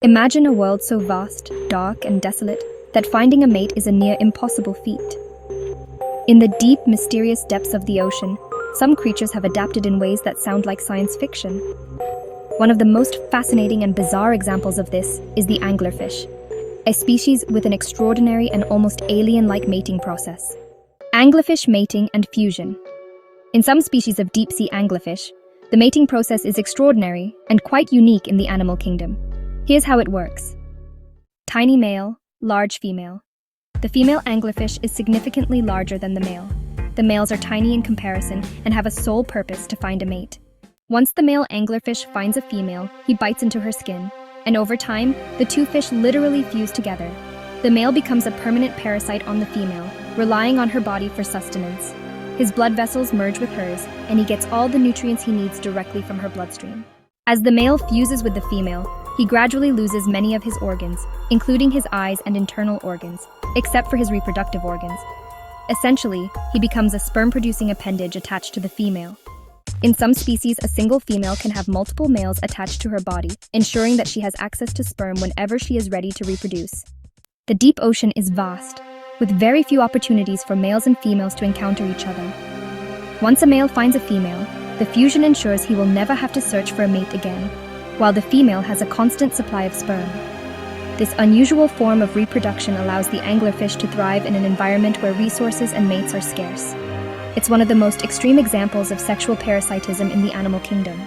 Imagine a world so vast, dark, and desolate that finding a mate is a near impossible feat. In the deep, mysterious depths of the ocean, some creatures have adapted in ways that sound like science fiction. One of the most fascinating and bizarre examples of this is the anglerfish, a species with an extraordinary and almost alien-like mating process. Anglerfish mating and fusion. In some species of deep-sea anglerfish, the mating process is extraordinary and quite unique in the animal kingdom. Here's how it works. Tiny male, large female. The female anglerfish is significantly larger than the male. The males are tiny in comparison and have a sole purpose to find a mate. Once the male anglerfish finds a female, he bites into her skin, and over time, the two fish literally fuse together. The male becomes a permanent parasite on the female, relying on her body for sustenance. His blood vessels merge with hers, and he gets all the nutrients he needs directly from her bloodstream. As the male fuses with the female, he gradually loses many of his organs, including his eyes and internal organs, except for his reproductive organs. Essentially, he becomes a sperm-producing appendage attached to the female. In some species, a single female can have multiple males attached to her body, ensuring that she has access to sperm whenever she is ready to reproduce. The deep ocean is vast, with very few opportunities for males and females to encounter each other. Once a male finds a female, the fusion ensures he will never have to search for a mate again, while the female has a constant supply of sperm. This unusual form of reproduction allows the anglerfish to thrive in an environment where resources and mates are scarce. It's one of the most extreme examples of sexual parasitism in the animal kingdom.